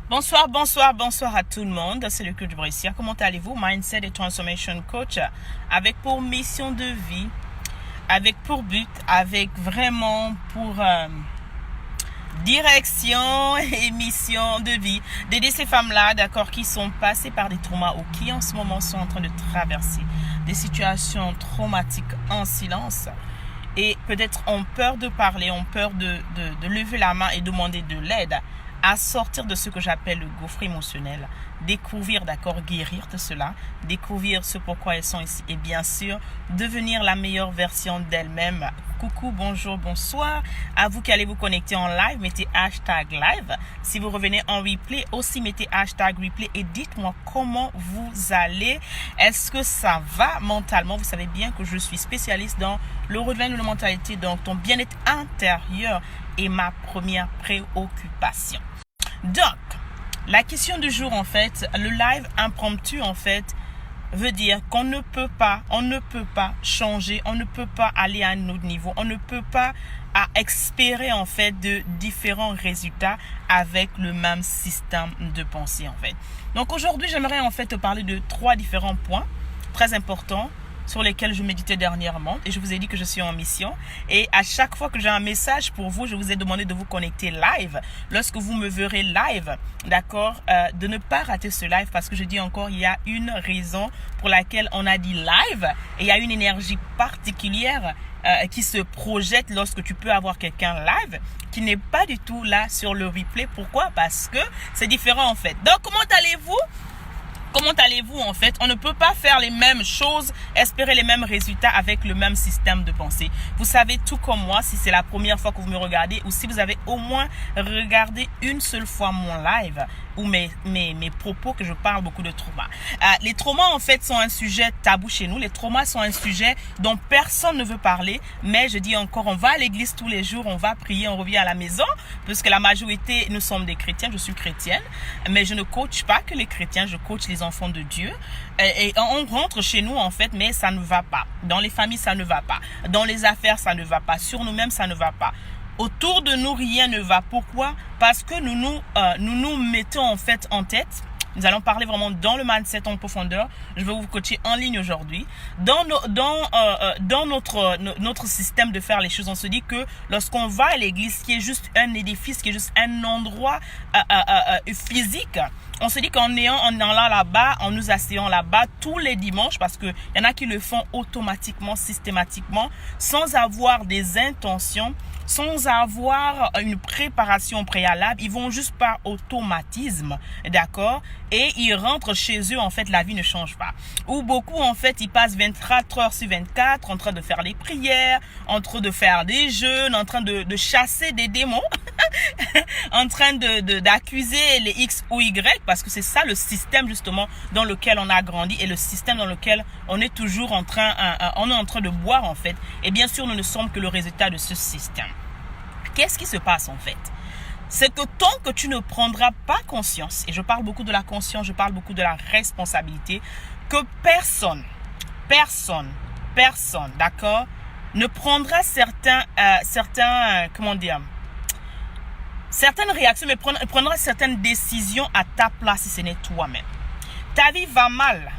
Bonsoir à tout le monde. C'est le coach Brescia. Comment allez-vous? Mindset et Transformation Coach avec pour mission de vie, avec pour but, avec vraiment pour direction et mission de vie d'aider ces femmes-là, d'accord, qui sont passées par des traumas ou qui en ce moment sont en train de traverser des situations traumatiques en silence et peut-être ont peur de parler, ont peur de lever la main et demander de l'aide, à sortir de ce que j'appelle le gouffre émotionnel, découvrir, d'accord, guérir de cela, découvrir ce pourquoi elles sont ici et bien sûr, devenir la meilleure version d'elles-mêmes. Coucou, bonjour, bonsoir. À vous qui allez vous connecter en live, mettez hashtag live. Si vous revenez en replay, aussi mettez hashtag replay et dites-moi comment vous allez. Est-ce que ça va mentalement? Vous savez bien que je suis spécialiste dans le redevenu de la mentalité, donc ton bien-être intérieur est ma première préoccupation. Donc, la question du jour, en fait, le live impromptu, en fait, veut dire qu'on ne peut pas changer, on ne peut pas aller à un autre niveau, on ne peut pas espérer, en fait, de différents résultats avec le même système de pensée, en fait. Donc, aujourd'hui, j'aimerais, en fait, te parler de 3 différents points très importants sur lesquels je méditais dernièrement et je vous ai dit que je suis en mission et à chaque fois que j'ai un message pour vous, je vous ai demandé de vous connecter live lorsque vous me verrez live, d'accord, de ne pas rater ce live parce que je dis encore, il y a une raison pour laquelle on a dit live et il y a une énergie particulière qui se projette lorsque tu peux avoir quelqu'un live qui n'est pas du tout là sur le replay. Pourquoi? Parce que c'est différent en fait. Donc comment allez-vous? Comment allez-vous en fait? On ne peut pas faire les mêmes choses, espérer les mêmes résultats avec le même système de pensée. Vous savez tout comme moi, si c'est la première fois que vous me regardez ou si vous avez au moins regardé une seule fois mon live ou mes propos que je parle beaucoup de traumas. Les traumas en fait sont un sujet tabou chez nous. Les traumas sont un sujet dont personne ne veut parler. Mais je dis encore, on va à l'église tous les jours, on va prier, on revient à la maison puisque la majorité, nous sommes des chrétiens. Je suis chrétienne, mais je ne coach pas que les chrétiens, je coach les enfants de Dieu et on rentre chez nous en fait, mais ça ne va pas. Dans les familles, ça ne va pas. Dans les affaires, ça ne va pas. Sur nous-mêmes, ça ne va pas. Autour de nous, rien ne va. Pourquoi? Parce que nous mettons en fait en tête. Nous allons parler vraiment dans le mindset en profondeur. Je vais vous coacher en ligne aujourd'hui. Dans notre système de faire les choses, on se dit que lorsqu'on va à l'église, qui est juste un édifice, qui est juste un endroit physique, on se dit qu'en allant là-bas, en nous asseyant là-bas tous les dimanches, parce qu'il y en a qui le font automatiquement, systématiquement, sans avoir des intentions, sans avoir une préparation préalable, ils vont juste par automatisme, d'accord? Et ils rentrent chez eux, en fait, la vie ne change pas. Ou beaucoup, en fait, ils passent 24 heures sur 24 en train de faire des prières, en train de faire des jeûnes, en train de chasser des démons, en train d'accuser les X ou Y, parce que c'est ça le système, justement, dans lequel on a grandi et le système dans lequel on est toujours en train de boire, en fait. Et bien sûr, nous ne sommes que le résultat de ce système. Qu'est-ce qui se passe, en fait? C'est que tant que tu ne prendras pas conscience, et je parle beaucoup de la conscience, je parle beaucoup de la responsabilité, que personne, d'accord, ne prendra certaines réactions, mais prendra certaines décisions à ta place si ce n'est toi-même. Ta vie va mal.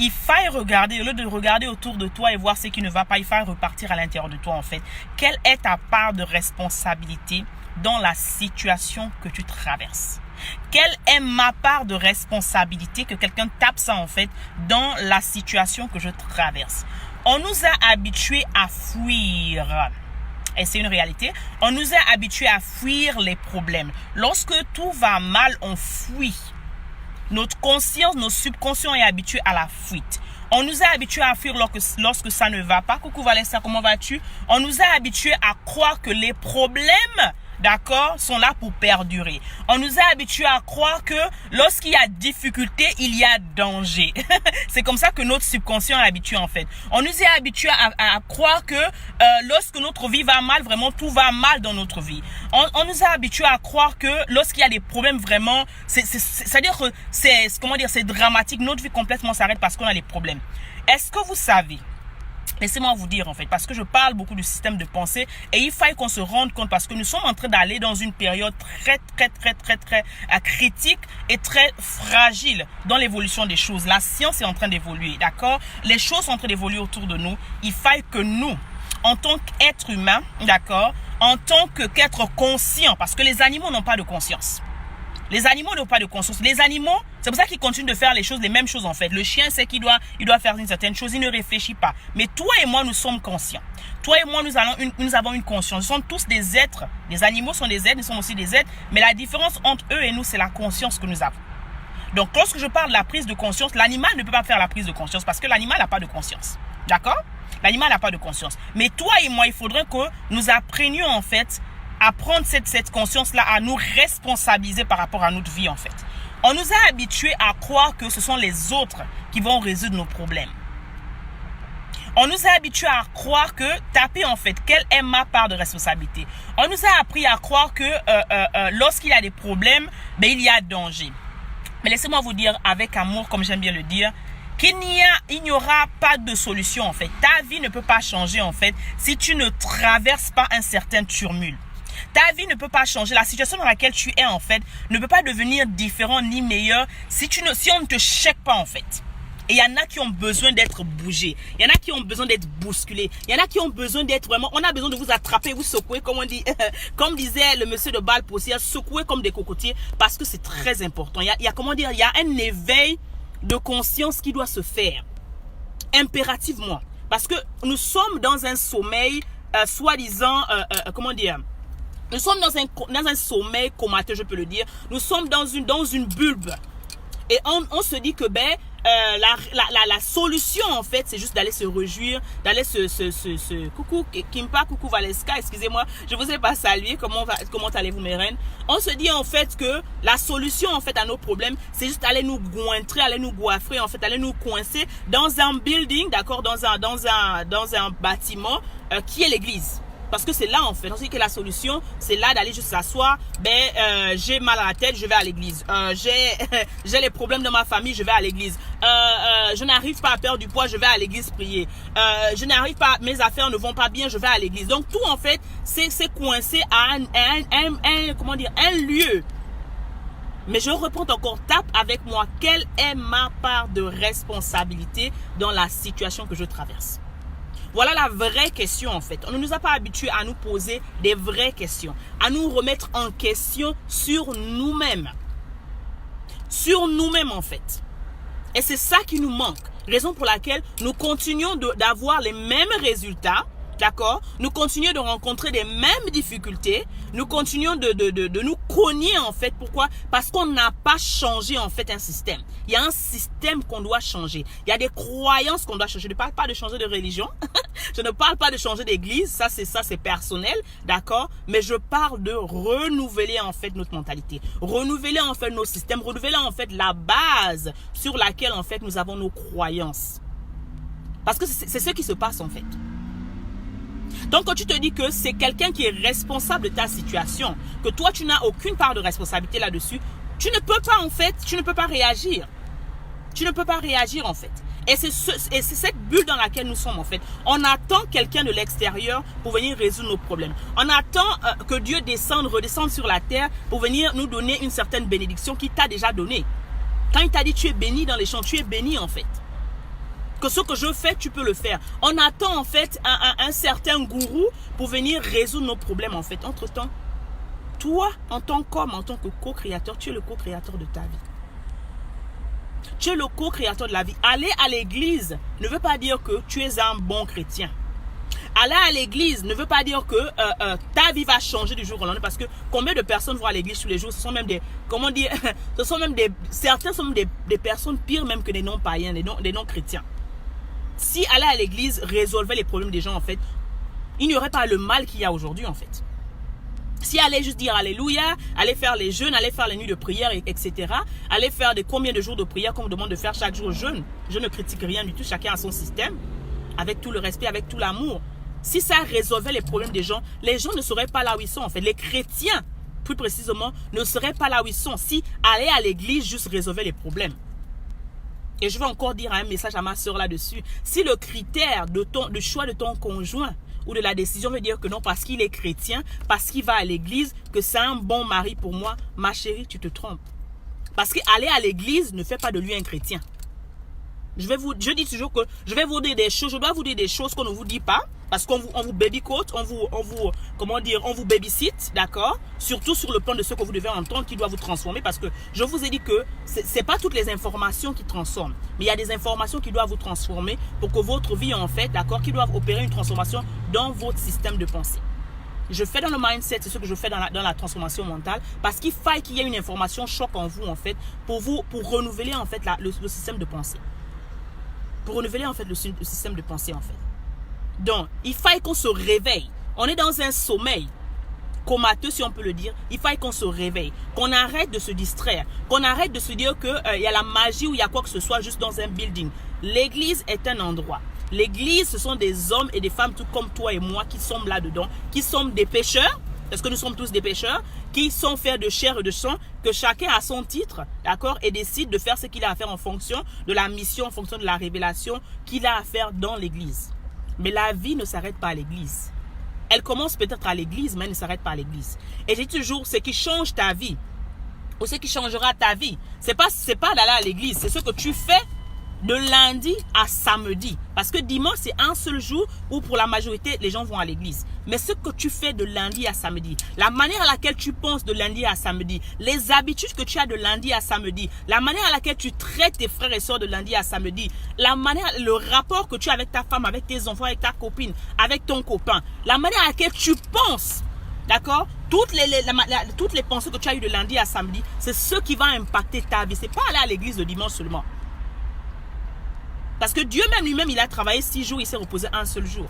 Il faille regarder, au lieu de regarder autour de toi et voir ce qui ne va pas, il faille repartir à l'intérieur de toi en fait. Quelle est ta part de responsabilité dans la situation que tu traverses? Quelle est ma part de responsabilité que quelqu'un tape ça en fait dans la situation que je traverse? On nous a habitués à fuir. Et c'est une réalité. On nous a habitués à fuir les problèmes. Lorsque tout va mal, on fuit. Notre conscience, notre subconscient est habitué à la fuite. On nous a habitués à fuir lorsque ça ne va pas. Coucou Valessa, comment vas-tu? On nous a habitués à croire que les problèmes, d'accord, sont là pour perdurer. On nous a habitués à croire que lorsqu'il y a difficulté, il y a danger. C'est comme ça que notre subconscient est habitué en fait. On nous est habitué à croire que lorsque notre vie va mal, vraiment tout va mal dans notre vie. On nous a habitué à croire que lorsqu'il y a des problèmes vraiment, c'est-à-dire que c'est dramatique. Notre vie complètement s'arrête parce qu'on a des problèmes. Est-ce que vous savez Laissez-moi vous dire en fait, parce que je parle beaucoup du système de pensée et il faut qu'on se rende compte parce que nous sommes en train d'aller dans une période très critique et très fragile dans l'évolution des choses. La science est en train d'évoluer, d'accord? Les choses sont en train d'évoluer autour de nous. Il faut que nous, en tant qu'être humain, d'accord, en tant qu'être conscient, parce que les animaux n'ont pas de conscience. Les animaux n'ont pas de conscience. Les animaux, c'est pour ça qu'ils continuent de faire les mêmes choses en fait. Le chien sait qu'il doit faire une certaine chose, il ne réfléchit pas. Mais toi et moi, nous sommes conscients. Toi et moi, nous avons une conscience. Nous sommes tous des êtres. Les animaux sont des êtres, nous sommes aussi des êtres. Mais la différence entre eux et nous, c'est la conscience que nous avons. Donc, lorsque je parle de la prise de conscience, l'animal ne peut pas faire la prise de conscience parce que l'animal n'a pas de conscience. D'accord? L'animal n'a pas de conscience. Mais toi et moi, il faudrait que nous apprenions en fait à prendre cette conscience-là, à nous responsabiliser par rapport à notre vie en fait. On nous a habitués à croire que ce sont les autres qui vont résoudre nos problèmes. On nous a habitués à croire que taper en fait, quelle est ma part de responsabilité. On nous a appris à croire que lorsqu'il y a des problèmes, ben, il y a danger. Mais laissez-moi vous dire avec amour, comme j'aime bien le dire, qu'il n'y aura pas de solution en fait. Ta vie ne peut pas changer en fait si tu ne traverses pas un certain turmule. Ta vie ne peut pas changer. La situation dans laquelle tu es en fait ne peut pas devenir différente ni meilleure si on ne te check pas en fait. Et il y en a qui ont besoin d'être bougés. Il y en a qui ont besoin d'être bousculés. Il y en a qui ont besoin d'être vraiment... On a besoin de vous attraper, vous secouer, comme on dit. Comme disait le monsieur de Balposière, secouer comme des cocotiers parce que c'est très important. Il y a un éveil de conscience qui doit se faire. Impérativement. Parce que nous sommes dans un sommeil, soi-disant, nous sommes dans un sommeil comateux, je peux le dire. Nous sommes dans une bulbe. Et on se dit que la solution en fait, c'est juste d'aller se réjouir, d'aller coucou Kimpa, coucou Valeska, excusez-moi, je vous ai pas salué. Comment allez-vous mes reines? On se dit en fait que la solution en fait à nos problèmes, c'est juste aller nous gointrer, aller nous goiffrer en fait, aller nous coincer dans un building, d'accord, dans un bâtiment qui est l'église. Parce que c'est là en fait, on se dit que la solution, c'est là d'aller juste s'asseoir. J'ai mal à la tête, je vais à l'église. J'ai les problèmes de ma famille, je vais à l'église. Je n'arrive pas à perdre du poids, je vais à l'église prier. Je n'arrive pas, mes affaires ne vont pas bien, je vais à l'église. Donc tout en fait, c'est coincé à un lieu. Mais je reprends encore, tape avec moi. Quelle est ma part de responsabilité dans la situation que je traverse? Voilà la vraie question en fait. On ne nous a pas habitués à nous poser des vraies questions, à nous remettre en question sur nous-mêmes. Sur nous-mêmes en fait. Et c'est ça qui nous manque. Raison pour laquelle nous continuons d'avoir les mêmes résultats. D'accord? Nous continuons de rencontrer les mêmes difficultés. Nous continuons de nous cogner en fait. Pourquoi? Parce qu'on n'a pas changé en fait un système. Il y a un système qu'on doit changer. Il y a des croyances qu'on doit changer. Je ne parle pas de changer de religion. Je ne parle pas de changer d'église. Ça c'est personnel. D'accord? Mais je parle de renouveler en fait notre mentalité. Renouveler en fait nos systèmes. Renouveler en fait la base sur laquelle en fait nous avons nos croyances. Parce que c'est ce qui se passe en fait. Donc, quand tu te dis que c'est quelqu'un qui est responsable de ta situation, que toi, tu n'as aucune part de responsabilité là-dessus, tu ne peux pas, en fait, tu ne peux pas réagir. Tu ne peux pas réagir, en fait. Et c'est cette bulle dans laquelle nous sommes, en fait. On attend quelqu'un de l'extérieur pour venir résoudre nos problèmes. On attend que Dieu redescende sur la terre pour venir nous donner une certaine bénédiction qu'il t'a déjà donnée. Quand il t'a dit, tu es béni dans les champs, tu es béni, en fait. Que ce que je fais, tu peux le faire. On attend en fait un certain gourou pour venir résoudre nos problèmes en fait. Entre-temps, toi, en tant qu'homme, en tant que co-créateur, tu es le co-créateur de ta vie. Tu es le co-créateur de la vie. Aller à l'église ne veut pas dire que tu es un bon chrétien. Aller à l'église ne veut pas dire que ta vie va changer du jour au lendemain. Parce que combien de personnes vont à l'église tous les jours? Ce sont même des, certains sont même des personnes pires même que des non-païens, des non-chrétiens. Si aller à l'église résolvait les problèmes des gens, en fait, il n'y aurait pas le mal qu'il y a aujourd'hui, en fait. Si aller juste dire Alléluia, aller faire les jeûnes, aller faire les nuits de prière, etc. Aller faire combien de jours de prière qu'on me demande de faire chaque jour jeûne. Je ne critique rien du tout, chacun a son système. Avec tout le respect, avec tout l'amour. Si ça résolvait les problèmes des gens ne seraient pas là où ils sont, en fait. Les chrétiens, plus précisément, ne seraient pas là où ils sont si aller à l'église juste résolvait les problèmes. Et je vais encore dire un message à ma soeur là-dessus. Si le critère de choix de ton conjoint ou de la décision veut dire que non, parce qu'il est chrétien, parce qu'il va à l'église, que c'est un bon mari pour moi, ma chérie, tu te trompes. Parce qu'aller à l'église ne fait pas de lui un chrétien. Je dis toujours que je vais vous dire des choses, je dois vous dire des choses qu'on ne vous dit pas, parce qu'on vous baby-coat, on vous babysit, d'accord? Surtout sur le plan de ce que vous devez entendre qui doit vous transformer, parce que je vous ai dit que c'est pas toutes les informations qui transforment, mais il y a des informations qui doivent vous transformer pour que votre vie, en fait, d'accord, qui doivent opérer une transformation dans votre système de pensée. Je fais dans le mindset, c'est ce que je fais dans la transformation mentale, parce qu'il faille qu'il y ait une information choc en vous, en fait, pour renouveler, en fait, le système de pensée. Pour renouveler, en fait, le système de pensée, en fait. Donc, il faille qu'on se réveille. On est dans un sommeil comateux, si on peut le dire. Il faille qu'on se réveille, qu'on arrête de se distraire, qu'on arrête de se dire qu'il y a la magie ou il y a quoi que ce soit juste dans un building. L'église est un endroit. L'église, ce sont des hommes et des femmes, tout comme toi et moi, qui sommes là-dedans, qui sommes des pécheurs, parce que nous sommes tous des pécheurs, qui sont faits de chair et de sang, que chacun a son titre, d'accord, et décide de faire ce qu'il a à faire en fonction de la mission, en fonction de la révélation qu'il a à faire dans l'église. Mais la vie ne s'arrête pas à l'église. Elle commence peut-être à l'église, mais elle ne s'arrête pas à l'église. Et j'ai toujours, ce qui change ta vie, ou ce qui changera ta vie, c'est pas d'aller à l'église, c'est ce que tu fais de lundi à samedi. Parce que dimanche, c'est un seul jour où pour la majorité, les gens vont à l'église. Mais ce que tu fais de lundi à samedi, la manière à laquelle tu penses de lundi à samedi, les habitudes que tu as de lundi à samedi, la manière à laquelle tu traites tes frères et sœurs de lundi à samedi, le rapport que tu as avec ta femme, avec tes enfants, avec ta copine, avec ton copain, la manière à laquelle tu penses, d'accord, toutes les pensées que tu as eues de lundi à samedi, c'est ce qui va impacter ta vie. C'est pas aller à l'église le dimanche seulement. Parce que Dieu même lui-même, il a travaillé 6 jours, il s'est reposé un seul jour.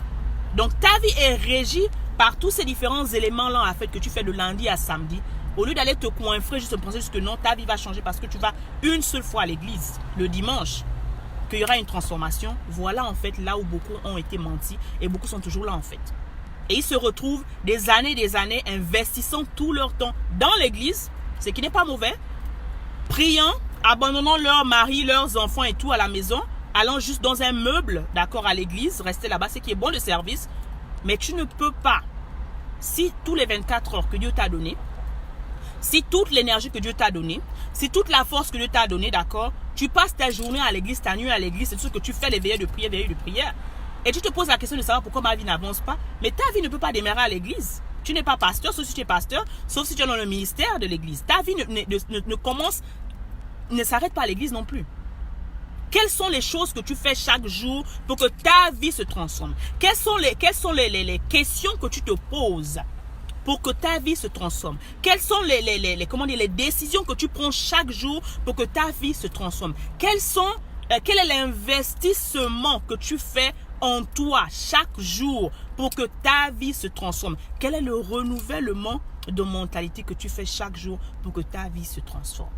Donc ta vie est régie par tous ces différents éléments-là en fait que tu fais de lundi à samedi. Au lieu d'aller te coinfrer, juste penser que non, ta vie va changer parce que tu vas une seule fois à l'église, le dimanche, qu'il y aura une transformation. Voilà en fait là où beaucoup ont été mentis et beaucoup sont toujours là en fait. Et ils se retrouvent des années investissant tout leur temps dans l'église, ce qui n'est pas mauvais, priant, abandonnant leur mari, leurs enfants et tout à la maison, allant juste dans un meuble, d'accord, à l'église, rester là-bas, ce qui est bon de service. Mais tu ne peux pas, si tous les 24 heures que Dieu t'a donné, si toute l'énergie que Dieu t'a donnée, si toute la force que Dieu t'a donnée, d'accord, tu passes ta journée à l'église, ta nuit à l'église, c'est tout ce que tu fais, les veillées de prière, et tu te poses la question de savoir pourquoi ma vie n'avance pas, mais ta vie ne peut pas démarrer à l'église. Tu n'es pas pasteur, sauf si tu es pasteur, sauf si tu es dans le ministère de l'église. Ta vie ne s'arrête pas à l'église non plus. Quelles sont les choses que tu fais chaque jour pour que ta vie se transforme? Quelles sont les questions que tu te poses pour que ta vie se transforme? Quelles sont les décisions que tu prends chaque jour pour que ta vie se transforme? Quel est l'investissement que tu fais en toi chaque jour pour que ta vie se transforme? Quel est le renouvellement de mentalité que tu fais chaque jour pour que ta vie se transforme?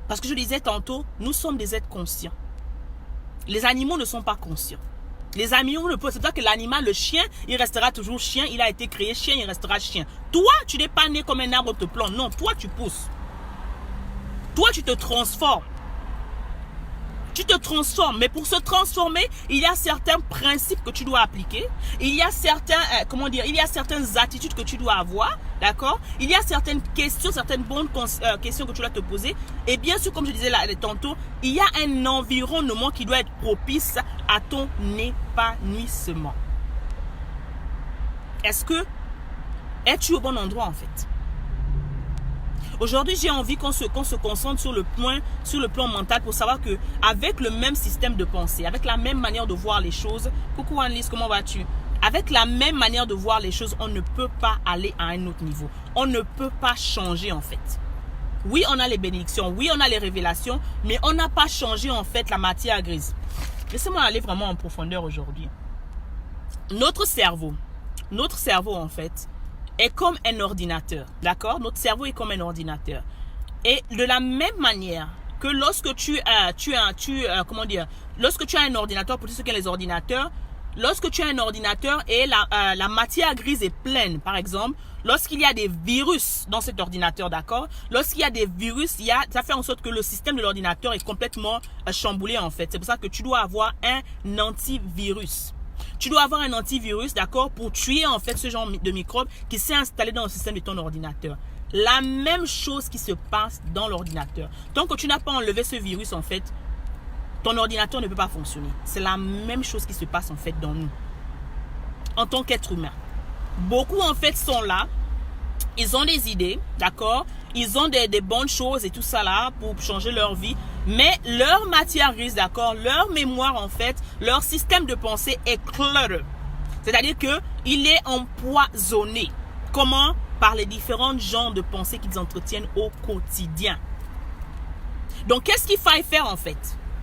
Parce que je disais tantôt, nous sommes des êtres conscients. Les animaux ne sont pas conscients. Les animaux ne peuvent. C'est pour ça que l'animal, le chien, il restera toujours chien. Il a été créé chien, il restera chien. Toi, tu n'es pas né comme un arbre te plante. Non, toi, tu pousses. Toi, tu te transformes. Tu te transformes. Mais pour se transformer, il y a certains principes que tu dois appliquer. Il y a certaines attitudes que tu dois avoir. D'accord? Il y a certaines questions, certaines bonnes questions que tu dois te poser. Et bien sûr, comme je disais là tantôt, il y a un environnement qui doit être propice à ton épanouissement. Es-tu au bon endroit en fait? Aujourd'hui, j'ai envie qu'on se concentre sur le plan mental pour savoir que avec le même système de pensée, avec la même manière de voir les choses, coucou Annelise, comment vas-tu? Avec la même manière de voir les choses, on ne peut pas aller à un autre niveau. On ne peut pas changer en fait. Oui, on a les bénédictions, oui, on a les révélations, mais on n'a pas changé en fait la matière grise. Laissez-moi aller vraiment en profondeur aujourd'hui. Notre cerveau en fait, est comme un ordinateur, d'accord? Notre cerveau est comme un ordinateur. Et de la même manière que lorsque lorsque tu as un ordinateur, pour tous ceux qui ont les ordinateurs, lorsque tu as un ordinateur et la matière grise est pleine, par exemple, lorsqu'il y a des virus dans cet ordinateur, d'accord? Lorsqu'il y a des virus, ça fait en sorte que le système de l'ordinateur est complètement chamboulé, en fait. C'est pour ça que tu dois avoir un antivirus. Tu dois avoir un antivirus, d'accord, pour tuer, en fait, ce genre de microbes qui s'est installé dans le système de ton ordinateur. La même chose qui se passe dans l'ordinateur. Tant que tu n'as pas enlevé ce virus, en fait, ton ordinateur ne peut pas fonctionner. C'est la même chose qui se passe, en fait, dans nous. En tant qu'être humain. Beaucoup, en fait, sont là. Ils ont des idées, d'accord? Ils ont des bonnes choses et tout ça là pour changer leur vie. Mais leur matière grise, d'accord? Leur mémoire, en fait, leur système de pensée est cluttered. C'est-à-dire qu'il est empoisonné. Comment? Par les différents genres de pensées qu'ils entretiennent au quotidien. Donc, qu'est-ce qu'il faut faire, en fait?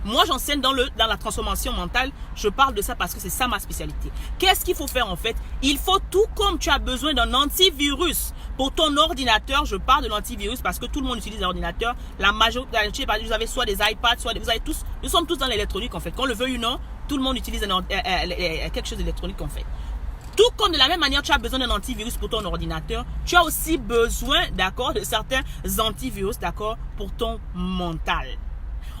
Moi, j'enseigne dans la transformation mentale. Je parle de ça parce que c'est ça ma spécialité. Qu'est-ce qu'il faut faire en fait? Il faut, tout comme tu as besoin d'un antivirus pour ton ordinateur. Je parle de l'antivirus parce que tout le monde utilise un ordinateur. La majorité, vous avez soit des iPads, soit vous avez tous. Nous sommes tous dans l'électronique en fait. Qu'on le veuille ou non, tout le monde utilise quelque chose d'électronique en fait. Tout comme de la même manière, tu as besoin d'un antivirus pour ton ordinateur, tu as aussi besoin, d'accord, de certains antivirus, d'accord, pour ton mental.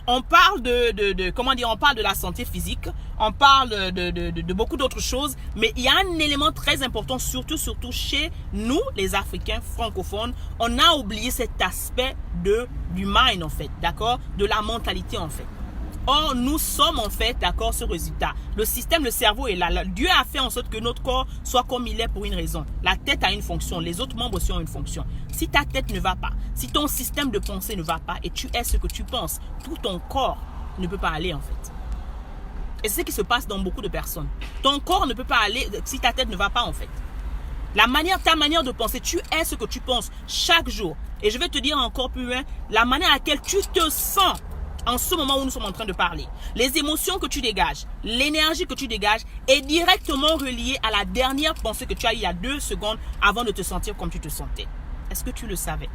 On parle on parle de la santé physique, on parle de beaucoup d'autres choses, mais il y a un élément très important, surtout chez nous, les Africains francophones, on a oublié cet aspect du mind en fait, d'accord, de la mentalité en fait. Or, nous sommes en fait, d'accord, ce résultat. Le système, le cerveau est là. Dieu a fait en sorte que notre corps soit comme il est pour une raison. La tête a une fonction, les autres membres aussi ont une fonction. Si ta tête ne va pas, si ton système de pensée ne va pas et tu es ce que tu penses, tout ton corps ne peut pas aller en fait. Et c'est ce qui se passe dans beaucoup de personnes. Ton corps ne peut pas aller si ta tête ne va pas en fait. Ta manière de penser, tu es ce que tu penses chaque jour. Et je vais te dire encore plus loin, la manière à laquelle tu te sens en ce moment où nous sommes en train de parler, les émotions que tu dégages, l'énergie que tu dégages est directement reliée à la dernière pensée que tu as eue il y a 2 secondes avant de te sentir comme tu te sentais. Est-ce que tu le savais?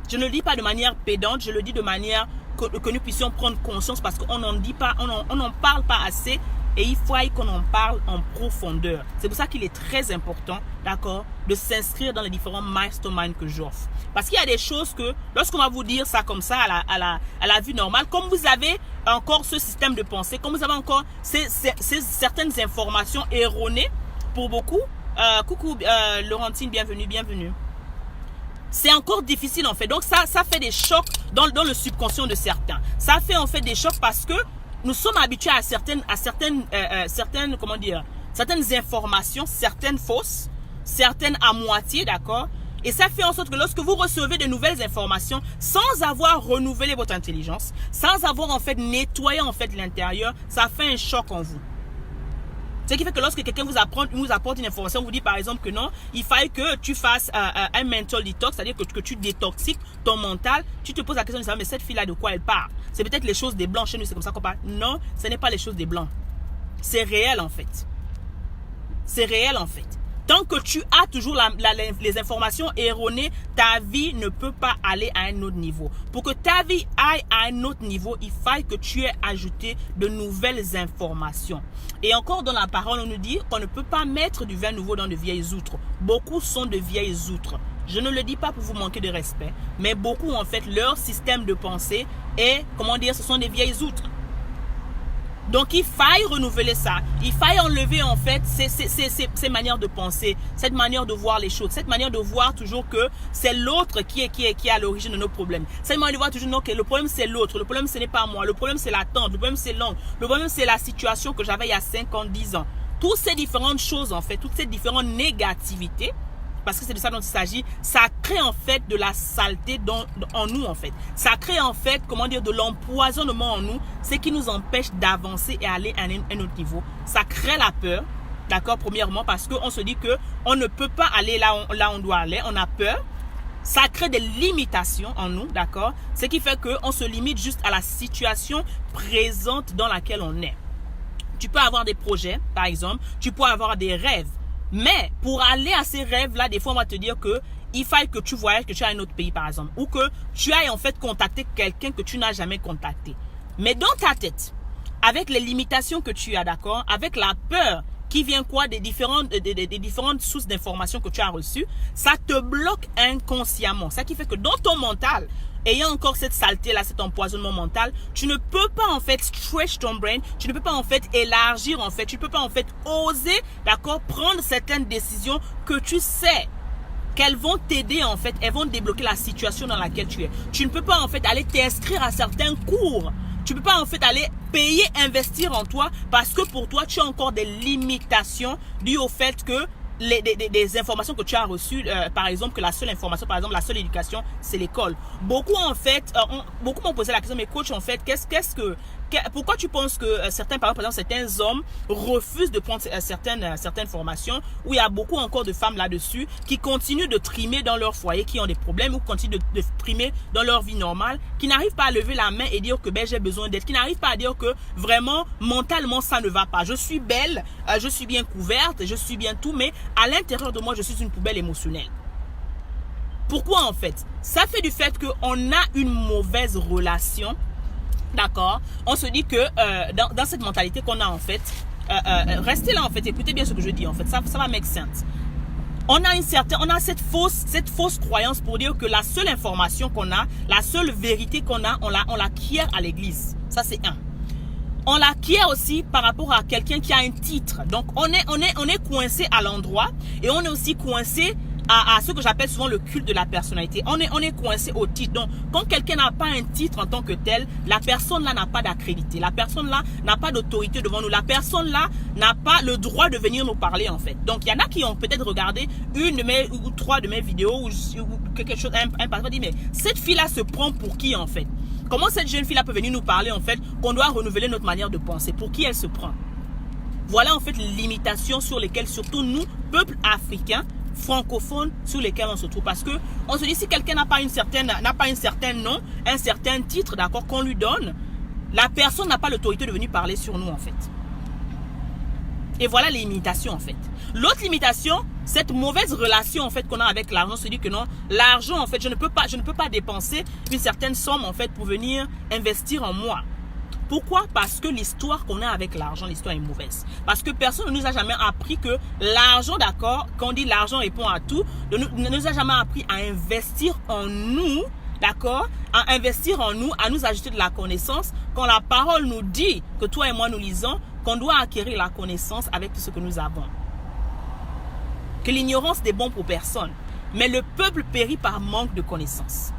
Je ne le dis pas de manière pédante, je le dis de manière que nous puissions prendre conscience parce qu'on n'en dit pas, on n'en parle pas assez et il faut qu'on en parle en profondeur. C'est pour ça qu'il est très important, d'accord, de s'inscrire dans les différents masterminds que j'offre. Parce qu'il y a des choses que, lorsqu'on va vous dire ça comme ça à la vue normale, comme vous avez encore ce système de pensée, comme vous avez encore certaines informations erronées pour beaucoup. Coucou Laurentine, bienvenue. C'est encore difficile en fait. Donc ça fait des chocs dans le subconscient de certains. Ça fait en fait des chocs parce que nous sommes habitués à certaines informations, certaines fausses, certaines à moitié, d'accord? Et ça fait en sorte que lorsque vous recevez de nouvelles informations, sans avoir renouvelé votre intelligence, sans avoir en fait nettoyé en fait l'intérieur, ça fait un choc en vous. Ce qui fait que lorsque quelqu'un vous apporte une information, vous dit par exemple que non, il faille que tu fasses un mental detox, c'est-à-dire que tu détoxiques ton mental, tu te poses la question de savoir mais cette fille-là de quoi elle parle? C'est peut-être les choses des blancs, chez nous c'est comme ça qu'on parle. Non, ce n'est pas les choses des blancs. C'est réel en fait. C'est réel en fait. Tant que tu as toujours les informations erronées, ta vie ne peut pas aller à un autre niveau. Pour que ta vie aille à un autre niveau, il faille que tu aies ajouté de nouvelles informations. Et encore dans la parole, on nous dit qu'on ne peut pas mettre du vin nouveau dans de vieilles outres. Beaucoup sont de vieilles outres. Je ne le dis pas pour vous manquer de respect, mais beaucoup en fait, leur système de pensée est, ce sont des vieilles outres. Donc, il faille renouveler ça. Il faille enlever, en fait, ces manières de penser, cette manière de voir les choses, cette manière de voir toujours que c'est l'autre qui est à l'origine de nos problèmes. Cette manière de voir toujours que le problème, c'est l'autre. Le problème, ce n'est pas moi. Le problème, c'est la tante. Le problème, c'est l'oncle. Le problème, c'est la situation que j'avais il y a 5 ans, 10 ans. Toutes ces différentes choses, en fait, toutes ces différentes négativités, parce que c'est de ça dont il s'agit, ça crée en fait de la saleté en nous en fait. Ça crée en fait, de l'empoisonnement en nous, ce qui nous empêche d'avancer et aller à un autre niveau. Ça crée la peur, d'accord, premièrement, parce qu'on se dit qu'on ne peut pas aller là où on doit aller, on a peur. Ça crée des limitations en nous, d'accord, ce qui fait qu'on se limite juste à la situation présente dans laquelle on est. Tu peux avoir des projets, par exemple, tu peux avoir des rêves. Mais pour aller à ces rêves-là, des fois, on va te dire qu'il faille que tu voyages, que tu ailles à un autre pays, par exemple. Ou que tu ailles en fait contacter quelqu'un que tu n'as jamais contacté. Mais dans ta tête, avec les limitations que tu as, d'accord, avec la peur qui vient quoi des différentes sources d'informations que tu as reçues, ça te bloque inconsciemment. Ça qui fait que dans ton mental, ayant encore cette saleté-là, cet empoisonnement mental, tu ne peux pas en fait stretch ton brain, tu ne peux pas en fait élargir en fait, tu ne peux pas en fait oser, d'accord, prendre certaines décisions que tu sais qu'elles vont t'aider en fait, elles vont débloquer la situation dans laquelle tu es. Tu ne peux pas en fait aller t'inscrire à certains cours. Tu ne peux pas en fait aller payer, investir en toi parce que pour toi, tu as encore des limitations dues au fait que des informations que tu as reçues, par exemple, que la seule information, par exemple, la seule éducation, c'est l'école. Beaucoup en fait, beaucoup m'ont posé la question, mais coach, en fait, pourquoi tu penses que certains, par exemple, certains hommes refusent de prendre certaines formations où il y a beaucoup encore de femmes là-dessus qui continuent de trimer dans leur foyer, qui ont des problèmes ou continuent de trimer dans leur vie normale, qui n'arrivent pas à lever la main et dire que ben, j'ai besoin d'aide, qui n'arrivent pas à dire que vraiment, mentalement, ça ne va pas. Je suis belle, je suis bien couverte, je suis bien tout, mais à l'intérieur de moi, je suis une poubelle émotionnelle. Pourquoi en fait? Ça fait du fait qu'on a une mauvaise relation. D'accord, on se dit que dans cette mentalité qu'on a en fait, restez là en fait, écoutez bien ce que je dis en fait, ça va make sense. On a cette fausse croyance pour dire que la seule information qu'on a, la seule vérité qu'on a, on l'acquiert à l'église. Ça c'est un. On l'acquiert aussi par rapport à quelqu'un qui a un titre. Donc on est coincé à l'endroit et on est aussi coincé à ce que j'appelle souvent le culte de la personnalité. On est coincé au titre. Donc, quand quelqu'un n'a pas un titre en tant que tel, la personne là n'a pas d'accrédité. La personne là n'a pas d'autorité devant nous. La personne là n'a pas le droit de venir nous parler en fait. Donc, il y en a qui ont peut-être regardé une de mes ou trois de mes vidéos ou quelque chose, un pasteur dit, mais cette fille-là se prend pour qui en fait? Comment cette jeune fille-là peut venir nous parler en fait qu'on doit renouveler notre manière de penser? Pour qui elle se prend? Voilà en fait les limitations sur lesquelles surtout nous, peuple africain, francophones, sur lesquels on se trouve, parce que on se dit si quelqu'un n'a pas un certain nom, un certain titre, d'accord, qu'on lui donne, la personne n'a pas l'autorité de venir parler sur nous en fait. Et voilà les limitations en fait. L'autre limitation, cette mauvaise relation en fait qu'on a avec l'argent, on se dit que non, l'argent en fait, je ne peux pas dépenser une certaine somme en fait pour venir investir en moi. Pourquoi? Parce que l'histoire qu'on a avec l'argent, l'histoire est mauvaise. Parce que personne ne nous a jamais appris que l'argent, d'accord, quand on dit l'argent répond à tout, ne nous a jamais appris à investir en nous, d'accord, à investir en nous, à nous ajouter de la connaissance. Quand la parole nous dit, que toi et moi nous lisons, qu'on doit acquérir la connaissance avec tout ce que nous avons. Que l'ignorance n'est bon pour personne. Mais le peuple périt par manque de connaissance.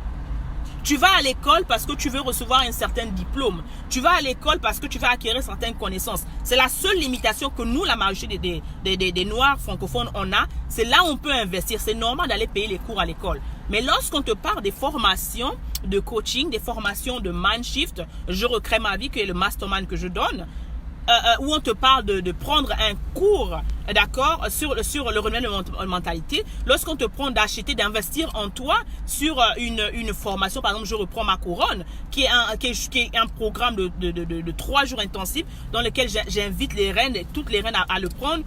Tu vas à l'école parce que tu veux recevoir un certain diplôme. Tu vas à l'école parce que tu vas acquérir certaines connaissances. C'est la seule limitation que nous, la majorité des Noirs francophones, on a. C'est là où on peut investir. C'est normal d'aller payer les cours à l'école. Mais lorsqu'on te parle des formations de coaching, des formations de Mindshift, Je recrée ma vie, qui est le mastermind que je donne, où on te parle de prendre un cours, d'accord, sur le renouvellement de mentalité. Lorsqu'on te prend d'acheter, d'investir en toi sur une formation, par exemple, Je reprends ma couronne, qui est un programme de 3 jours intensifs dans lequel j'invite les reines, toutes les reines à le prendre,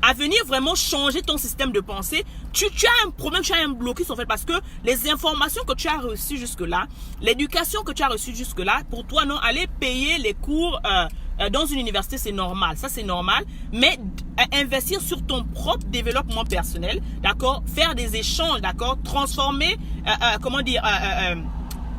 à venir vraiment changer ton système de pensée. Tu as un problème, tu as un blocus en fait, parce que les informations que tu as reçues jusque-là, l'éducation que tu as reçue jusque-là, pour toi, non, aller payer les cours dans une université, c'est normal. Ça, c'est normal. Mais investir sur ton propre développement personnel, d'accord, faire des échanges, d'accord, transformer,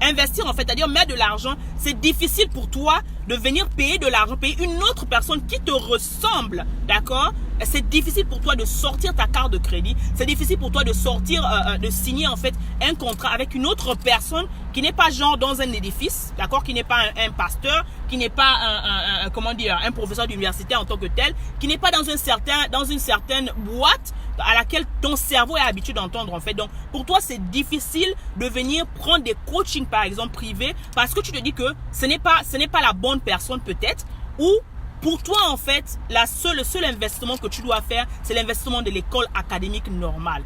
investir en fait, c'est-à-dire mettre de l'argent, c'est difficile pour toi de venir payer de l'argent, payer une autre personne qui te ressemble, d'accord? C'est difficile pour toi de sortir ta carte de crédit, c'est difficile pour toi de sortir, de signer en fait un contrat avec une autre personne qui n'est pas genre dans un édifice, d'accord? Qui n'est pas un pasteur, qui n'est pas un professeur d'université en tant que tel, qui n'est pas dans une certaine boîte à laquelle ton cerveau est habitué d'entendre en fait. Donc pour toi c'est difficile de venir prendre des coachings par exemple privés parce que tu te dis que ce n'est pas la bonne personne peut-être, ou pour toi en fait le seul investissement que tu dois faire c'est l'investissement de l'école académique normale.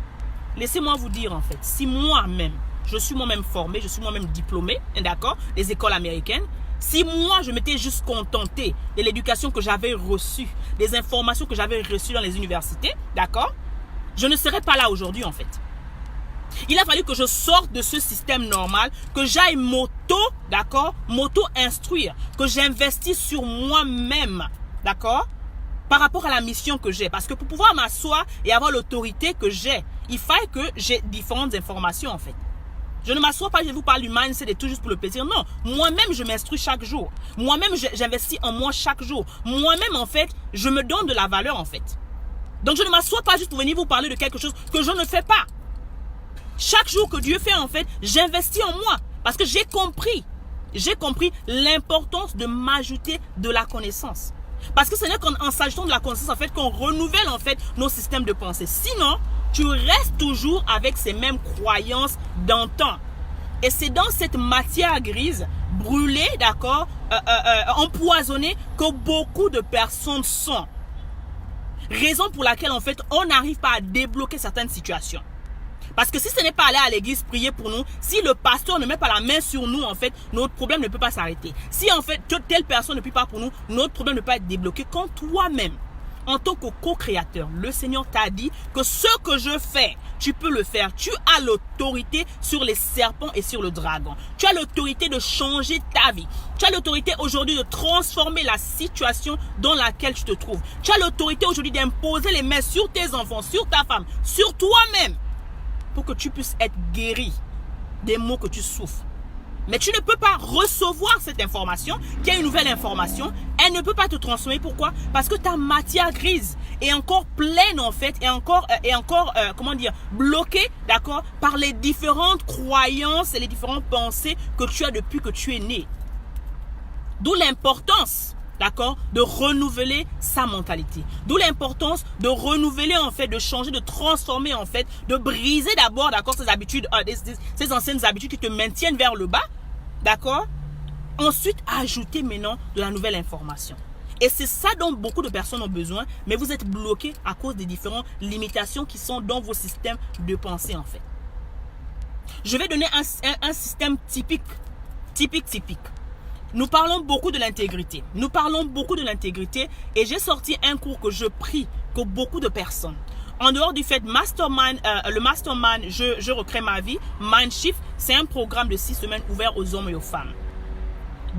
Laissez-moi vous dire en fait, si moi-même je suis moi-même formé, je suis moi-même diplômé, d'accord, des écoles américaines, si moi je m'étais juste contenté de l'éducation que j'avais reçue, des informations que j'avais reçues dans les universités, d'accord, je ne serais pas là aujourd'hui en fait. Il a fallu que je sorte de ce système normal, que j'aille m'auto-instruire, que j'investisse sur moi-même, d'accord, par rapport à la mission que j'ai. Parce que pour pouvoir m'asseoir et avoir l'autorité que j'ai, il faille que j'ai différentes informations en fait. Je ne m'assois pas, je vous parle du mindset et tout juste pour le plaisir. Non, moi-même, je m'instruis chaque jour. Moi-même, j'investis en moi chaque jour. Moi-même, en fait, je me donne de la valeur, en fait. Donc, je ne m'assois pas juste pour venir vous parler de quelque chose que je ne fais pas. Chaque jour que Dieu fait, en fait, j'investis en moi. Parce que j'ai compris l'importance de m'ajouter de la connaissance. Parce que ce n'est qu'en s'ajoutant de la connaissance, en fait, qu'on renouvelle, en fait, nos systèmes de pensée. Sinon, tu restes toujours avec ces mêmes croyances d'antan. Et c'est dans cette matière grise, brûlée, d'accord, empoisonnée, que beaucoup de personnes sont. Raison pour laquelle, en fait, on n'arrive pas à débloquer certaines situations. Parce que si ce n'est pas aller à l'église prier pour nous, si le pasteur ne met pas la main sur nous, en fait, notre problème ne peut pas s'arrêter. Si, en fait, telle personne ne prie pas pour nous, notre problème ne peut pas être débloqué. Quand toi-même, en tant que co-créateur, le Seigneur t'a dit que ce que je fais, tu peux le faire. Tu as l'autorité sur les serpents et sur le dragon. Tu as l'autorité de changer ta vie. Tu as l'autorité aujourd'hui de transformer la situation dans laquelle tu te trouves. Tu as l'autorité aujourd'hui d'imposer les mains sur tes enfants, sur ta femme, sur toi-même, pour que tu puisses être guéri des maux que tu souffres. Mais tu ne peux pas recevoir cette information, qui est une nouvelle information. Elle ne peut pas te transformer. Pourquoi? Parce que ta matière grise est encore pleine, en fait, et encore bloquée, d'accord, par les différentes croyances et les différentes pensées que tu as depuis que tu es né. D'où l'importance, d'accord, de renouveler sa mentalité. D'où l'importance de renouveler, en fait, de changer, de transformer, en fait, de briser d'abord, d'accord, ces habitudes, ces anciennes habitudes qui te maintiennent vers le bas, d'accord. Ensuite, ajouter maintenant de la nouvelle information. Et c'est ça dont beaucoup de personnes ont besoin, mais vous êtes bloqués à cause des différentes limitations qui sont dans vos systèmes de pensée, en fait. Je vais donner un système typique. Nous parlons beaucoup de l'intégrité. Et j'ai sorti un cours que je prie que beaucoup de personnes, en dehors du fait mastermind, le mastermind, je recrée ma vie, Mindshift, c'est un programme de 6 semaines ouvert aux hommes et aux femmes,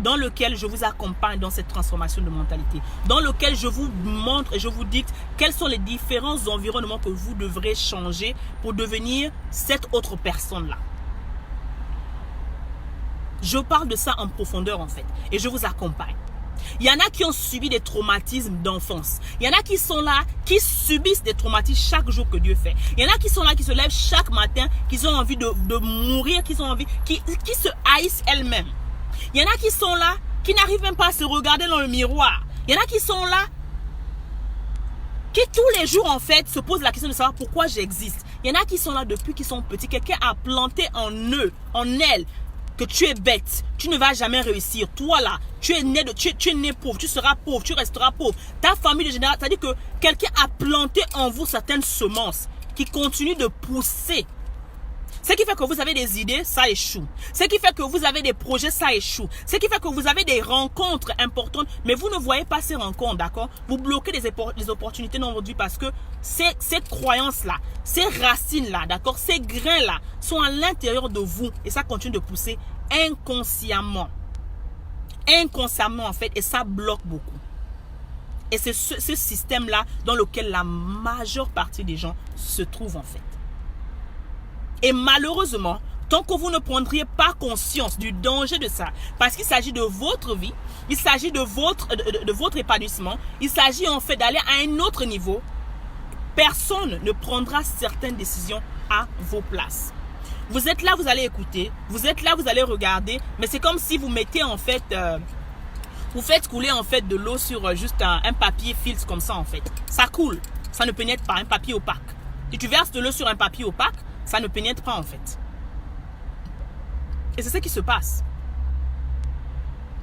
dans lequel je vous accompagne dans cette transformation de mentalité, dans lequel je vous montre et je vous dicte quels sont les différents environnements que vous devrez changer pour devenir cette autre personne-là. Je parle de ça en profondeur, en fait, et je vous accompagne. Il y en a qui ont subi des traumatismes d'enfance. Il y en a qui sont là, qui subissent des traumatismes chaque jour que Dieu fait. Il y en a qui sont là, qui se lèvent chaque matin, qui ont envie de mourir, qui se haïssent elles-mêmes. Il y en a qui sont là, qui n'arrivent même pas à se regarder dans le miroir. Il y en a qui sont là, qui tous les jours, en fait, se posent la question de savoir pourquoi j'existe. Il y en a qui sont là depuis qu'ils sont petits. Quelqu'un a planté en eux, en elles, que tu es bête, tu ne vas jamais réussir. Toi là, tu es né pauvre, tu seras pauvre, tu resteras pauvre. Ta famille de génération, c'est-à-dire que quelqu'un a planté en vous certaines semences qui continuent de pousser. Ce qui fait que vous avez des idées, ça échoue. Ce qui fait que vous avez des projets, ça échoue. Ce qui fait que vous avez des rencontres importantes, mais vous ne voyez pas ces rencontres, d'accord? Vous bloquez les opportunités dans votre vie parce que ces croyances-là, ces racines-là, d'accord, ces grains-là sont à l'intérieur de vous et ça continue de pousser inconsciemment. Inconsciemment, en fait, et ça bloque beaucoup. Et c'est ce système-là dans lequel la majeure partie des gens se trouvent, en fait. Et malheureusement, tant que vous ne prendriez pas conscience du danger de ça, parce qu'il s'agit de votre vie, il s'agit de votre épanouissement, il s'agit en fait d'aller à un autre niveau, personne ne prendra certaines décisions à vos places. Vous êtes là, vous allez écouter, vous êtes là, vous allez regarder, mais c'est comme si vous mettez en fait, vous faites couler en fait de l'eau sur juste un papier filtre comme ça en fait. Ça coule, ça ne pénètre pas, un papier opaque. Si tu verses de l'eau sur un papier opaque, ça ne pénètre pas en fait. Et c'est ce qui se passe.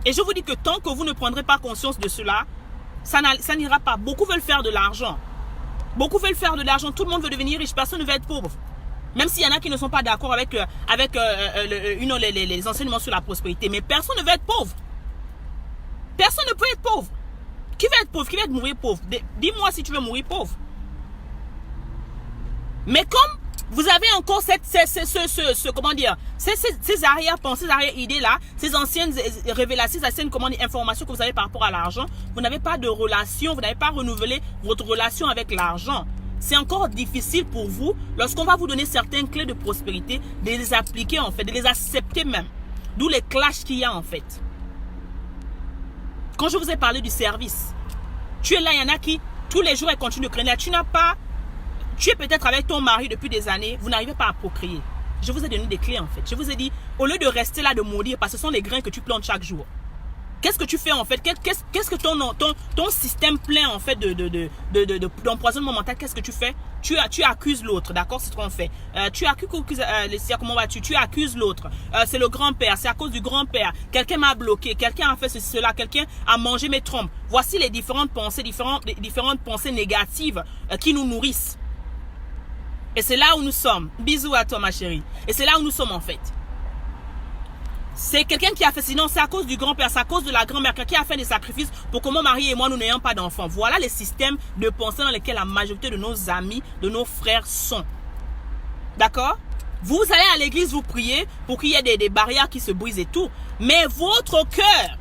Et je vous dis que tant que vous ne prendrez pas conscience de cela, ça n'ira pas. Beaucoup veulent faire de l'argent. Beaucoup veulent faire de l'argent. Tout le monde veut devenir riche. Personne ne veut être pauvre. Même s'il y en a qui ne sont pas d'accord avec les enseignements sur la prospérité. Mais personne ne veut être pauvre. Personne ne peut être pauvre. Qui veut être pauvre? Qui veut mourir pauvre? Dis-moi si tu veux mourir pauvre. Mais comme Vous avez encore comment dire, ces arrière-pensées, ces arrière-idées-là, ces anciennes révélations, ces anciennes informations que vous avez par rapport à l'argent. Vous n'avez pas de relation, vous n'avez pas renouvelé votre relation avec l'argent. C'est encore difficile pour vous, lorsqu'on va vous donner certaines clés de prospérité, de les appliquer en fait, de les accepter même. D'où les clashs qu'il y a en fait. Quand je vous ai parlé du service, tu es là, il y en a qui, tous les jours, elles continuent de craindre. Tu es peut-être avec ton mari depuis des années, vous n'arrivez pas à procréer. Je vous ai donné des clés en fait. Je vous ai dit, au lieu de rester là de maudire, parce que ce sont les grains que tu plantes chaque jour. Qu'est-ce que tu fais en fait? Qu'est-ce que ton système plein en fait d'empoisonnement mental, qu'est-ce que tu fais? Tu accuses l'autre, d'accord? C'est ce qu'on fait. Tu accuses l'autre. C'est le grand-père, c'est à cause du grand-père. Quelqu'un m'a bloqué, quelqu'un a fait ceci, cela, quelqu'un a mangé mes trompes. Voici les différentes pensées, différentes pensées négatives qui nous nourrissent. Et c'est là où nous sommes. Bisous à toi ma chérie. Et c'est là où nous sommes en fait. C'est quelqu'un qui a fait, sinon c'est à cause du grand-père, c'est à cause de la grand-mère qui a fait des sacrifices pour que mon mari et moi nous n'ayons pas d'enfants. Voilà les systèmes de pensée dans lesquels la majorité de nos amis, de nos frères sont. D'accord? Vous allez à l'église, vous priez pour qu'il y ait des barrières qui se brisent et tout. Mais votre cœur,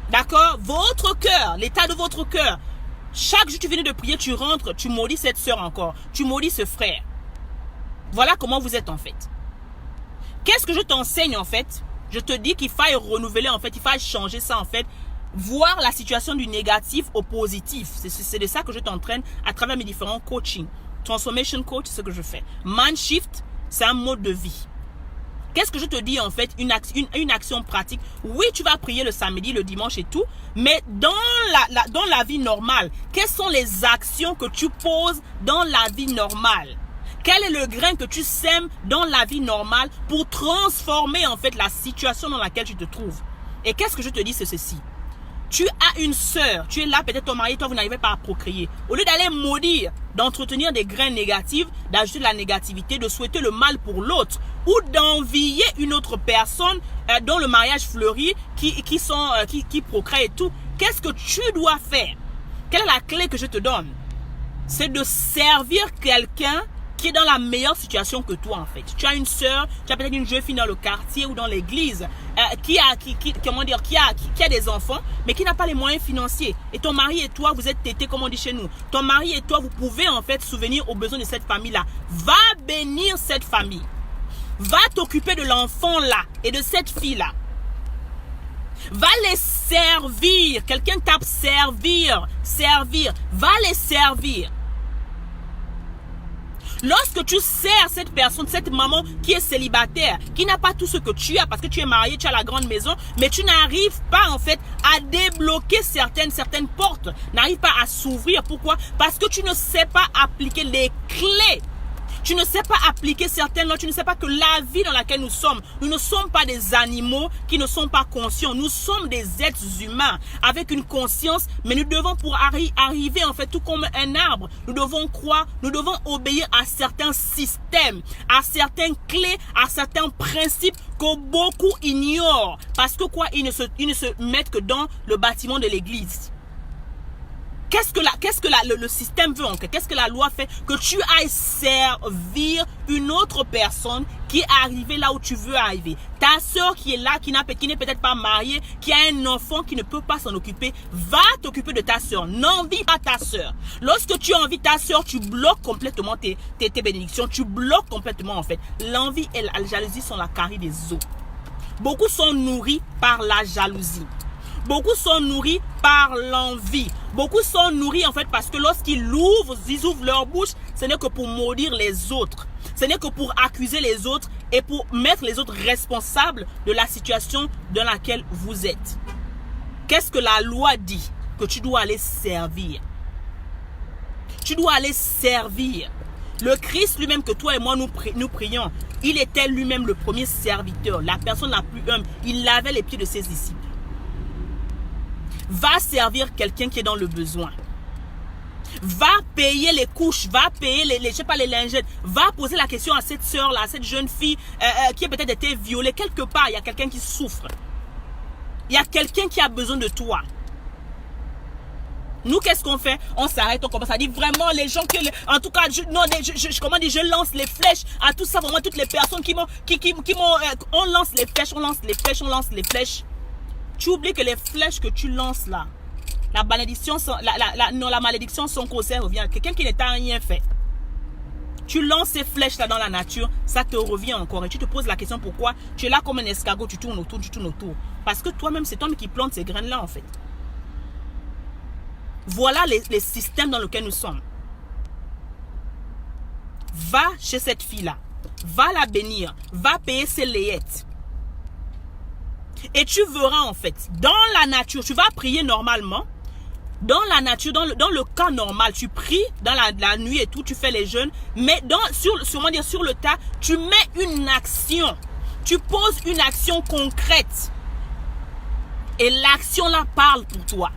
d'accord? Votre cœur, l'état de votre cœur. Chaque jour tu finis de prier, tu rentres, tu maudis cette soeur encore. Tu maudis ce frère. Voilà comment vous êtes en fait. Qu'est-ce que je t'enseigne en fait? Je te dis qu'il faille renouveler en fait, il faille changer ça en fait. Voir la situation du négatif au positif. C'est de ça que je t'entraîne à travers mes différents coachings. Transformation coach, c'est ce que je fais. Mind-shift, c'est un mode de vie. Qu'est-ce que je te dis en fait? Une action pratique. Oui, tu vas prier le samedi, le dimanche et tout. Mais dans la vie normale, quelles sont les actions que tu poses dans la vie normale? Quel est le grain que tu sèmes dans la vie normale pour transformer en fait la situation dans laquelle tu te trouves? Et qu'est-ce que je te dis, c'est ceci. Tu as une sœur, tu es là, peut-être ton mari, toi vous n'arrivez pas à procréer. Au lieu d'aller maudire, d'entretenir des grains négatifs, d'ajouter de la négativité, de souhaiter le mal pour l'autre ou d'envier une autre personne dont le mariage fleurit, qui procrée et tout, qu'est-ce que tu dois faire? Quelle est la clé que je te donne? C'est de servir quelqu'un qui est dans la meilleure situation que toi en fait. Tu as une sœur, tu as peut-être une jeune fille dans le quartier ou dans l'église qui a des enfants mais qui n'a pas les moyens financiers. Et ton mari et toi, vous êtes tétés comme on dit chez nous. Ton mari et toi, vous pouvez en fait souvenir aux besoins de cette famille-là. Va bénir cette famille. Va t'occuper de l'enfant là et de cette fille-là. Va les servir. Quelqu'un tape servir. Servir. Va les servir. Lorsque tu sers cette personne, cette maman qui est célibataire, qui n'a pas tout ce que tu as parce que tu es marié, tu as la grande maison, mais tu n'arrives pas en fait à débloquer certaines portes, n'arrives pas à s'ouvrir. Pourquoi? Parce que tu ne sais pas appliquer les clés. Tu ne sais pas appliquer certaines lois, tu ne sais pas que la vie dans laquelle nous sommes, nous ne sommes pas des animaux qui ne sont pas conscients. Nous sommes des êtres humains avec une conscience, mais nous devons pour arriver en fait tout comme un arbre. Nous devons croire, nous devons obéir à certains systèmes, à certaines clés, à certains principes que beaucoup ignorent. Parce que quoi, ils ne se mettent que dans le bâtiment de l'église. Qu'est-ce que le système veut en fait? Qu'est-ce que la loi fait? Que tu ailles servir une autre personne qui est arrivée là où tu veux arriver. Ta soeur qui est là, qui n'est peut-être pas mariée, qui a un enfant qui ne peut pas s'en occuper, va t'occuper de ta soeur. N'envie pas ta soeur. Lorsque tu envies ta soeur, tu bloques complètement tes bénédictions. Tu bloques complètement en fait. L'envie et la jalousie sont la carie des os. Beaucoup sont nourris par la jalousie. Beaucoup sont nourris par l'envie. Beaucoup sont nourris en fait parce que lorsqu'ils ouvrent leur bouche, ce n'est que pour maudire les autres. Ce n'est que pour accuser les autres et pour mettre les autres responsables de la situation dans laquelle vous êtes. Qu'est-ce que la loi dit? Que tu dois aller servir. Tu dois aller servir. Le Christ lui-même que toi et moi nous prions, il était lui-même le premier serviteur, la personne la plus humble. Il lavait les pieds de ses disciples. Va servir quelqu'un qui est dans le besoin. Va payer les couches, va payer les lingettes. Va poser la question à cette soeur-là, à cette jeune fille qui a peut-être été violée. Quelque part, il y a quelqu'un qui souffre. Il y a quelqu'un qui a besoin de toi. Nous, qu'est-ce qu'on fait? On s'arrête, on commence à dire vraiment les gens que, en tout cas, comment dire, je lance les flèches à tout ça, vraiment toutes les personnes on lance les flèches, on lance les flèches, on lance les flèches. Tu oublies que les flèches que tu lances là, la malédiction, la malédiction, son conseil revient à quelqu'un qui ne t'a rien fait. Tu lances ces flèches là dans la nature, ça te revient encore et tu te poses la question pourquoi tu es là comme un escargot, tu tournes autour, parce que toi-même c'est toi qui plante ces graines là en fait. Voilà les systèmes dans lesquels nous sommes. Va chez cette fille-là. Va la bénir. Va payer ses layettes. Et tu verras en fait, dans la nature, tu vas prier normalement. Dans la nature, dans le cas normal, tu pries dans la nuit et tout, tu fais les jeûnes. Mais sur le tas, tu mets une action. Tu poses une action concrète. Et l'action là parle pour toi.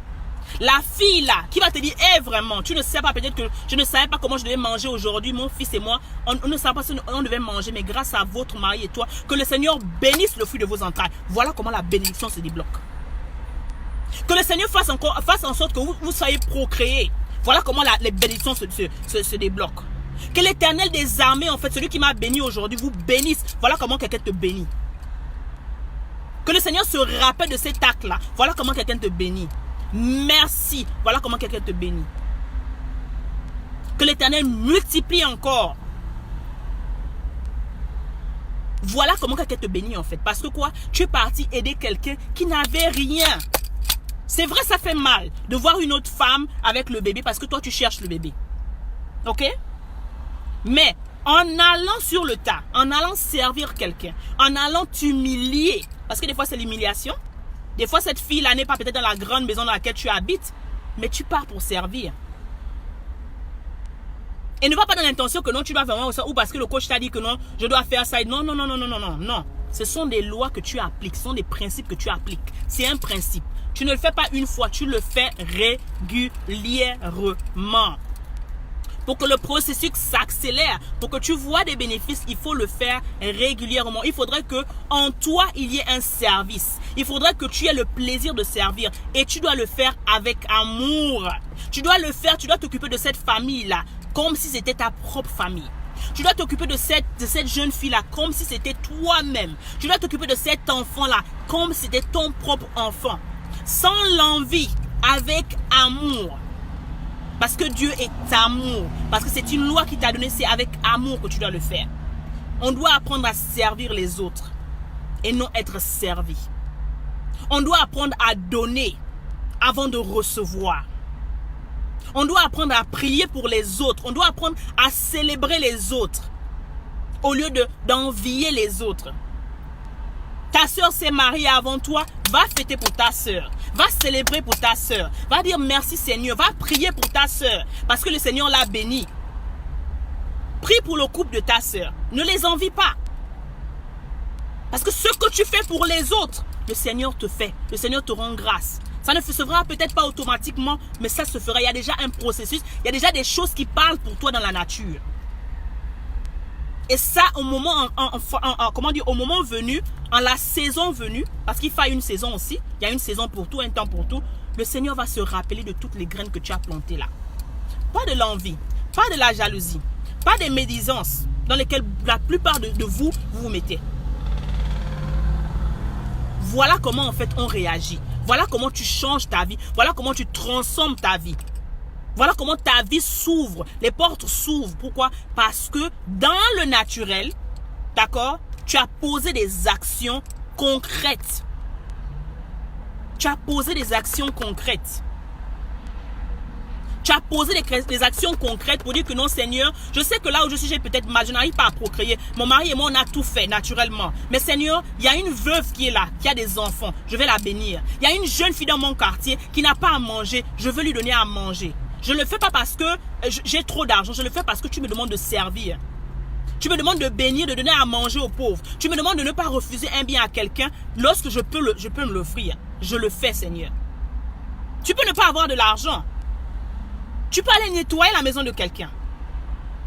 La fille là, qui va te dire, vraiment, tu ne sais pas, peut-être que je ne savais pas comment je devais manger aujourd'hui, mon fils et moi, on ne savait pas si on devait manger, mais grâce à votre mari et toi, que le Seigneur bénisse le fruit de vos entrailles. Voilà comment la bénédiction se débloque. Que le Seigneur fasse en sorte que vous soyez procréés. Voilà comment les bénédictions se débloquent. Que l'Éternel des armées, en fait, celui qui m'a béni aujourd'hui, vous bénisse. Voilà comment quelqu'un te bénit. Que le Seigneur se rappelle de cet acte-là. Voilà comment quelqu'un te bénit. Merci. Voilà comment quelqu'un te bénit. Que l'Éternel multiplie encore. Voilà comment quelqu'un te bénit en fait. Parce que quoi? Tu es parti aider quelqu'un qui n'avait rien. C'est vrai, ça fait mal de voir une autre femme avec le bébé parce que toi tu cherches le bébé. Ok? Mais en allant sur le tas, en allant servir quelqu'un, en allant t'humilier, parce que des fois c'est l'humiliation. Des fois, cette fille-là n'est pas peut-être dans la grande maison dans laquelle tu habites, mais tu pars pour servir. Et ne va pas dans l'intention que non, tu dois vraiment, ou parce que le coach t'a dit que non, je dois faire ça. Non, non, non, non, non, non, non, non. Ce sont des lois que tu appliques, ce sont des principes que tu appliques. C'est un principe. Tu ne le fais pas une fois, tu le fais régulièrement. Pour que le processus s'accélère, pour que tu vois des bénéfices, il faut le faire régulièrement. Il faudrait que en toi, il y ait un service. Il faudrait que tu aies le plaisir de servir. Et tu dois le faire avec amour. Tu dois le faire, tu dois t'occuper de cette famille-là, comme si c'était ta propre famille. Tu dois t'occuper de cette jeune fille-là, comme si c'était toi-même. Tu dois t'occuper de cet enfant-là, comme si c'était ton propre enfant. Sans l'envie, avec amour. Parce que Dieu est amour. Parce que c'est une loi qui t'a donné. C'est avec amour que tu dois le faire. On doit apprendre à servir les autres. Et non être servi. On doit apprendre à donner avant de recevoir. On doit apprendre à prier pour les autres. On doit apprendre à célébrer les autres. Au lieu d'envier les autres. Ta soeur s'est mariée avant toi, va fêter pour ta soeur. Va célébrer pour ta soeur. Va dire merci Seigneur. Va prier pour ta soeur. Parce que le Seigneur l'a béni. Prie pour le couple de ta soeur. Ne les envie pas. Parce que ce que tu fais pour les autres, le Seigneur te fait. Le Seigneur te rend grâce. Ça ne se fera peut-être pas automatiquement, mais ça se fera. Il y a déjà un processus. Il y a déjà des choses qui parlent pour toi dans la nature. Et ça, au moment, au moment venu, en la saison venue, parce qu'il faut une saison aussi, il y a une saison pour tout, un temps pour tout, le Seigneur va se rappeler de toutes les graines que tu as plantées là. Pas de l'envie, pas de la jalousie, pas des médisances dans lesquelles la plupart de vous vous mettez. Voilà comment en fait on réagit. Voilà comment tu changes ta vie. Voilà comment tu transformes ta vie. Voilà comment ta vie s'ouvre. Les portes s'ouvrent. Pourquoi? Parce que dans le naturel, d'accord, tu as posé des actions concrètes. Tu as posé des actions concrètes. Tu as posé des actions concrètes pour dire que non Seigneur, je sais que là où je suis, j'ai peut-être mal, je n'arrive pas à procréer. Mon mari et moi, on a tout fait naturellement. Mais Seigneur, il y a une veuve qui est là, qui a des enfants. Je vais la bénir. Il y a une jeune fille dans mon quartier qui n'a pas à manger. Je veux lui donner à manger. Je ne le fais pas parce que j'ai trop d'argent. Je le fais parce que tu me demandes de servir. Tu me demandes de bénir, de donner à manger aux pauvres. Tu me demandes de ne pas refuser un bien à quelqu'un lorsque je peux me l'offrir. Je le fais, Seigneur. Tu peux ne pas avoir de l'argent. Tu peux aller nettoyer la maison de quelqu'un.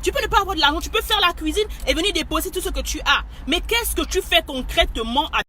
Tu peux ne pas avoir de l'argent. Tu peux faire la cuisine et venir déposer tout ce que tu as. Mais qu'est-ce que tu fais concrètement à